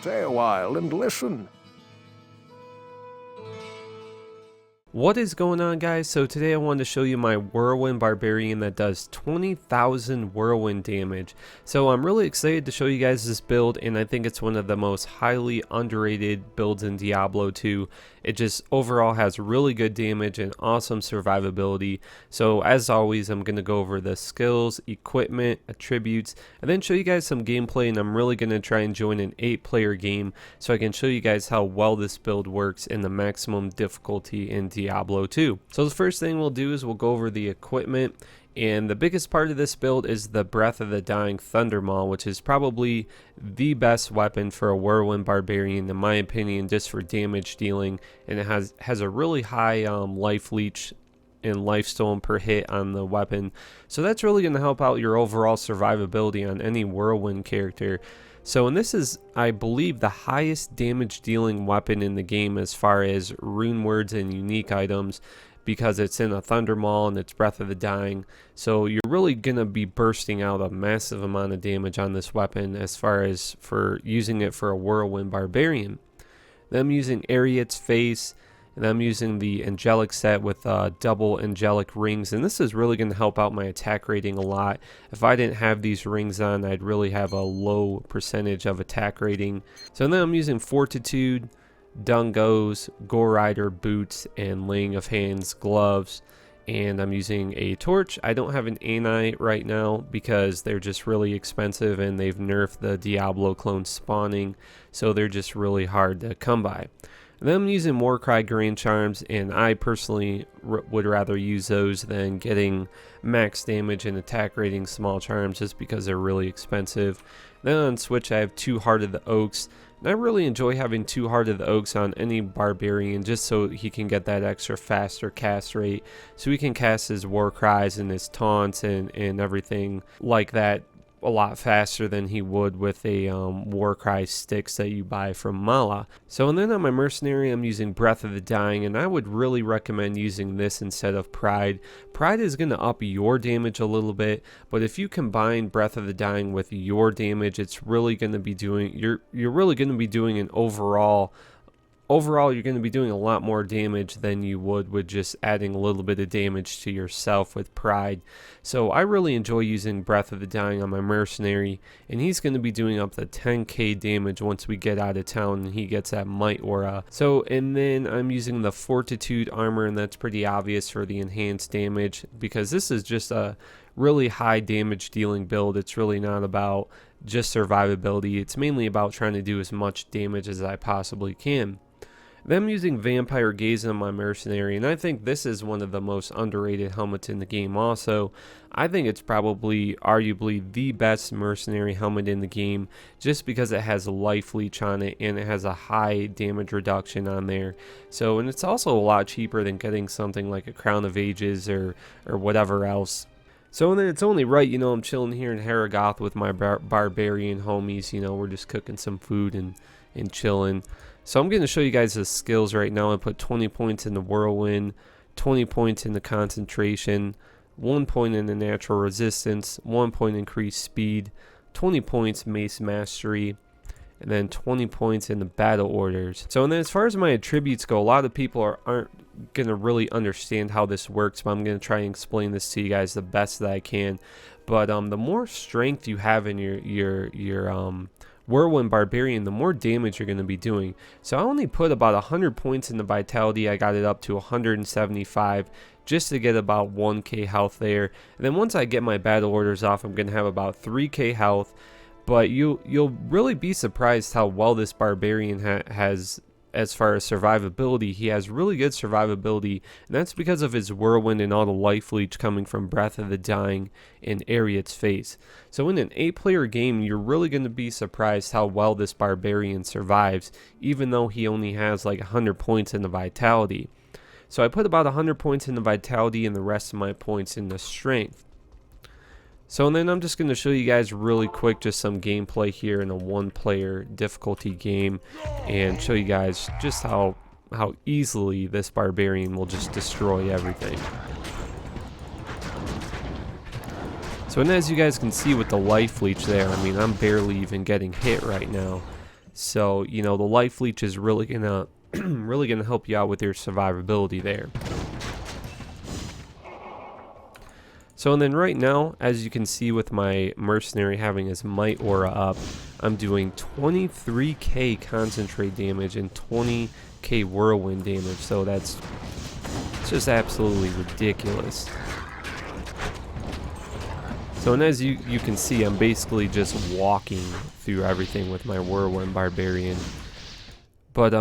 Stay a while and listen. What is going on, guys? So today I wanted to show you my Whirlwind Barbarian that does 20,000 Whirlwind damage. So I'm really excited to show you guys this build, and I think it's one of the most highly underrated builds in Diablo 2. It just overall has really good damage and awesome survivability. So as always, I'm going to go over the skills, equipment, attributes, and then show you guys some gameplay, and I'm really going to try and join an 8-player game so I can show you guys how well this build works in the maximum difficulty in Diablo 2. So the first thing we'll do is we'll go over the equipment, and the biggest part of this build is the Breath of the Dying Thunder Maul, which is probably the best weapon for a Whirlwind Barbarian in my opinion, just for damage dealing, and it has a really high life leech and lifesteal per hit on the weapon, so that's really going to help out your overall survivability on any Whirlwind character. So, and this is, I believe, the highest damage dealing weapon in the game as far as rune words and unique items, because it's in a Thunder Maul and it's Breath of the Dying. So you're really going to be bursting out a massive amount of damage on this weapon as far as for using it for a Whirlwind Barbarian. Then I'm using Ariat's Face, and I'm using the Angelic set with double Angelic rings, and this is really going to help out my attack rating a lot. If I didn't have these rings on, I'd really have a low percentage of attack rating. So then I'm using Fortitude, Dungos, Gore Rider boots, and Laying of Hands gloves, and I'm using a torch. I don't have an Ani right now because they're just really expensive and they've nerfed the Diablo clone spawning, so they're just really hard to come by. And then I'm using Warcry Grand Charms, and I personally would rather use those than getting max damage and attack rating small charms just because they're really expensive. Then on Switch I have 2 Heart of the Oaks, and I really enjoy having 2 Heart of the Oaks on any Barbarian just so he can get that extra faster cast rate, so he can cast his war cries and his taunts and everything like that a lot faster than he would with a Warcry sticks that you buy from Mala. So, and then on my mercenary I'm using Breath of the Dying, and I would really recommend using this instead of Pride. Pride is going to up your damage a little bit, but if you combine Breath of the Dying with your damage, it's really going to be doing, you're really going to be doing an overall you're going to be doing a lot more damage than you would with just adding a little bit of damage to yourself with Pride. So I really enjoy using Breath of the Dying on my mercenary, and he's going to be doing up to 10k damage once we get out of town and he gets that Might Aura. So, and then I'm using the Fortitude armor, and that's pretty obvious for the enhanced damage because this is just a really high damage dealing build. It's really not about just survivability. It's mainly about trying to do as much damage as I possibly can. Then I'm using Vampire Gaze on my mercenary, and I think this is one of the most underrated helmets in the game also. I think it's probably arguably the best mercenary helmet in the game just because it has a life leech on it and it has a high damage reduction on there. So, and it's also a lot cheaper than getting something like a Crown of Ages or whatever else. So, and then it's only right, you know, I'm chilling here in Haragoth with my Barbarian homies, you know, we're just cooking some food and chilling. So I'm going to show you guys the skills right now. I put 20 points in the Whirlwind, 20 points in the Concentration, 1 point in the Natural Resistance, 1 point increased speed, 20 points Mace Mastery, and then 20 points in the Battle Orders. So, and then as far as my attributes go, a lot of people aren't going to really understand how this works, but I'm going to try and explain this to you guys the best that I can. But the more strength you have in your Whirlwind Barbarian, the more damage you're going to be doing. So I only put about 100 points in the Vitality. I got it up to 175 just to get about 1k health there. And then once I get my Battle Orders off, I'm going to have about 3k health. But you'll really be surprised how well this Barbarian has as far as survivability. He has really good survivability, and that's because of his Whirlwind and all the life leech coming from Breath of the Dying and Ariat's Face. So in an 8-player game, you're really going to be surprised how well this Barbarian survives, even though he only has like 100 points in the Vitality. So I put about 100 points in the Vitality and the rest of my points in the Strength. So, and then I'm just going to show you guys really quick just some gameplay here in a 1-player difficulty game and show you guys just how easily this Barbarian will just destroy everything. So, and as you guys can see with the life leech there, I mean, I'm barely even getting hit right now. So, you know, the life leech is really gonna really gonna help you out with your survivability there. So, and then right now, as you can see with my mercenary having his might aura up, I'm doing 23k concentrate damage and 20k whirlwind damage. So it's just absolutely ridiculous. So, and as you can see, I'm basically just walking through everything with my Whirlwind Barbarian. But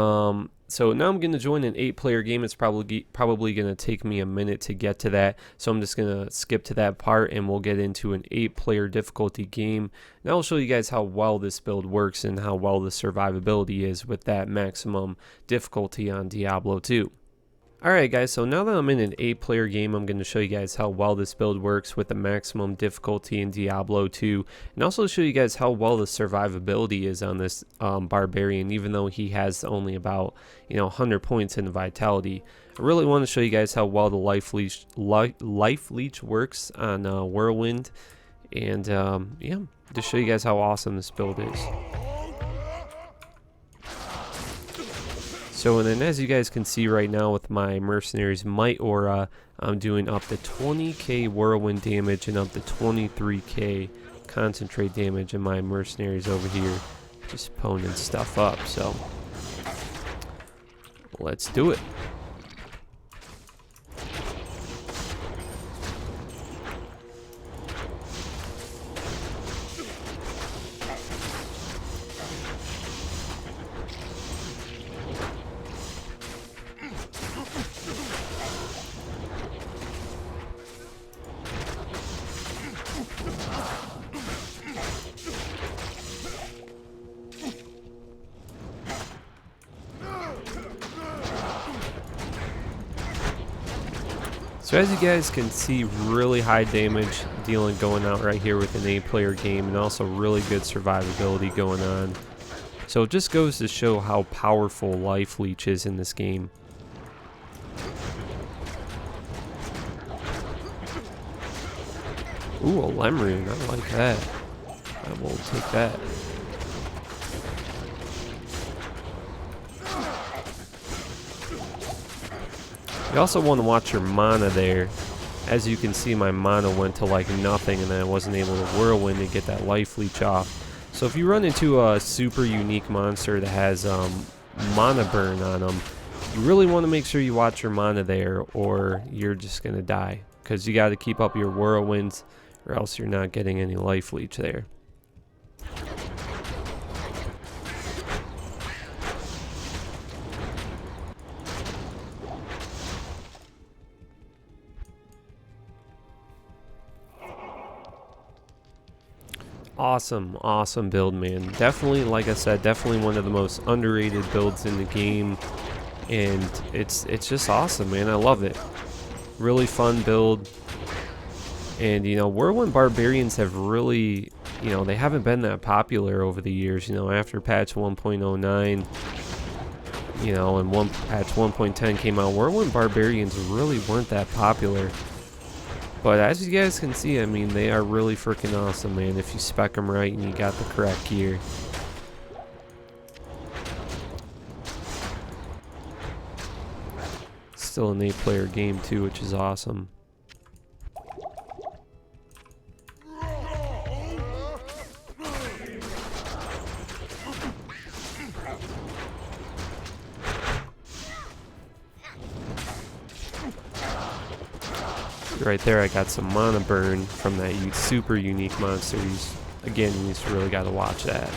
so now I'm going to join an 8-player game. It's probably going to take me a minute to get to that. So I'm just going to skip to that part and we'll get into an 8-player difficulty game. Now I'll show you guys how well this build works and how well the survivability is with that maximum difficulty on Diablo 2. Alright guys, so now that I'm in an 8-player game, I'm going to show you guys how well this build works with the maximum difficulty in Diablo 2, and also show you guys how well the survivability is on this Barbarian, even though he has only about 100 points in Vitality. I really want to show you guys how well the Life Leech works on Whirlwind, and yeah, just show you guys how awesome this build is. So, and then as you guys can see right now with my mercenary's might aura, I'm doing up to 20k whirlwind damage and up to 23k concentrate damage, and my mercenaries over here just poning stuff up. So let's do it. So as you guys can see, really high damage dealing going out right here with an 8-player game, and also really good survivability going on. So it just goes to show how powerful Life Leech is in this game. Ooh, a Lemrune, I like that. I will take that. You also want to watch your mana there. As you can see, my mana went to like nothing, and then I wasn't able to whirlwind to get that life leech off. So if you run into a super unique monster that has mana burn on them, you really want to make sure you watch your mana there, or you're just going to die. Because you got to keep up your whirlwinds, or else you're not getting any life leech there. Awesome build, man. Definitely, like I said, definitely one of the most underrated builds in the game, and it's just awesome, man. I love it. Really fun build. And Whirlwind Barbarians have really, they haven't been that popular over the years. After patch 1.09, and patch 1.10 came out, Whirlwind Barbarians really weren't that popular. But as you guys can see, I mean, they are really freaking awesome, man, if you spec them right and you got the correct gear. Still an 8-player game too, which is awesome. Right there, I got some mana burn from that super unique monster. Again, you just really got to watch that.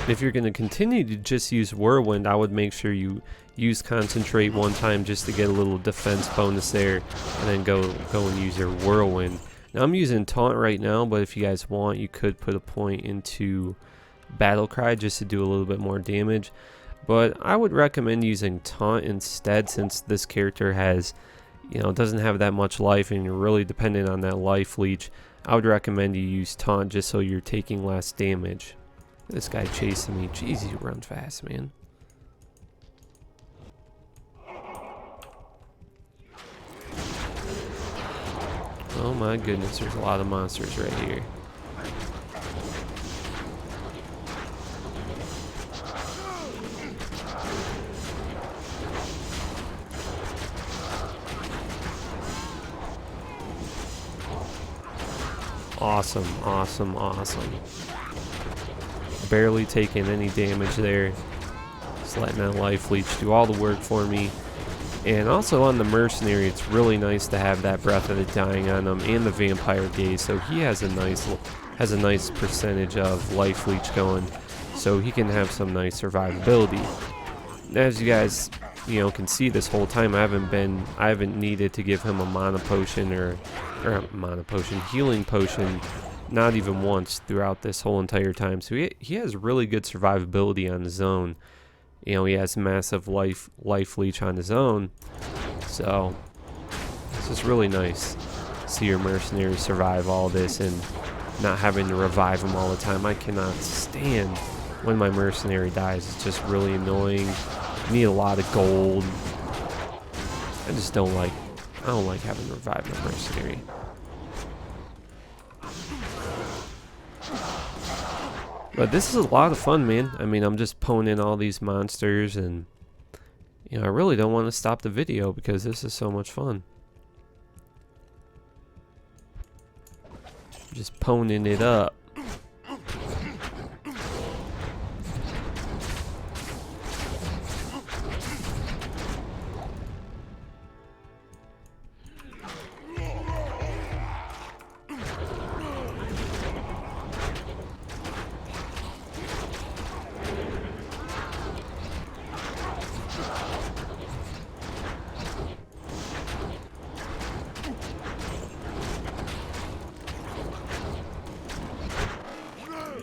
If you're going to continue to just use Whirlwind, I would make sure you use Concentrate one time just to get a little defense bonus there, and then go and use your Whirlwind. Now I'm using Taunt right now, but if you guys want, you could put a point into Battle Cry just to do a little bit more damage. But I would recommend using Taunt instead, since this character has, doesn't have that much life and you're really dependent on that life leech. I would recommend you use Taunt just so you're taking less damage. This guy chasing me. Jeez, he runs fast, man. Oh my goodness, there's a lot of monsters right here. Awesome, awesome, awesome. Barely taking any damage there. Just letting that life leech do all the work for me. And also on the mercenary, it's really nice to have that breath of the dying on him and the vampire gaze. So he has a nice percentage of life leech going, so he can have some nice survivability. As you guys, can see this whole time, I haven't needed to give him a mana potion or healing potion, not even once throughout this whole entire time. So he has really good survivability on his own. He has massive life leech on his own. So it's just really nice to see your mercenary survive all this and not having to revive him all the time. I cannot stand when my mercenary dies. It's just really annoying. You need a lot of gold. I don't like having to revive my mercenary. But this is a lot of fun, man. I mean, I'm just pulling in all these monsters, and I really don't want to stop the video because this is so much fun. Just poning it up.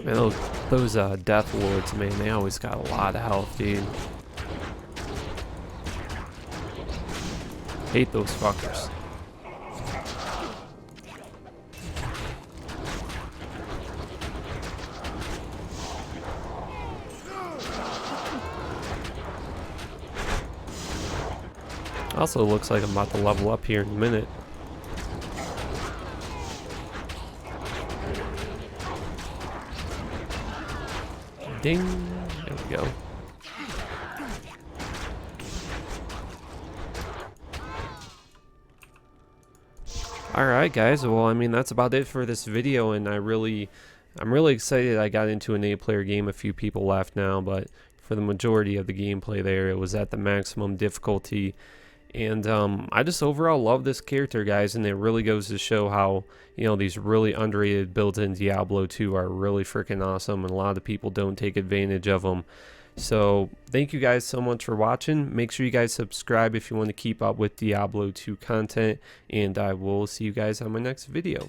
Man, those Death Lords, man, they always got a lot of health, dude. Hate those fuckers. Also looks like I'm about to level up here in a minute. Ding. There we go. Alright guys, well I mean that's about it for this video, and I'm really excited I got into an 8-player game. A few people left now, but for the majority of the gameplay there it was at the maximum difficulty. And I just overall love this character, guys, and it really goes to show how, these really underrated builds in Diablo 2 are really freaking awesome, and a lot of people don't take advantage of them. So thank you guys so much for watching. Make sure you guys subscribe if you want to keep up with Diablo 2 content, and I will see you guys on my next video.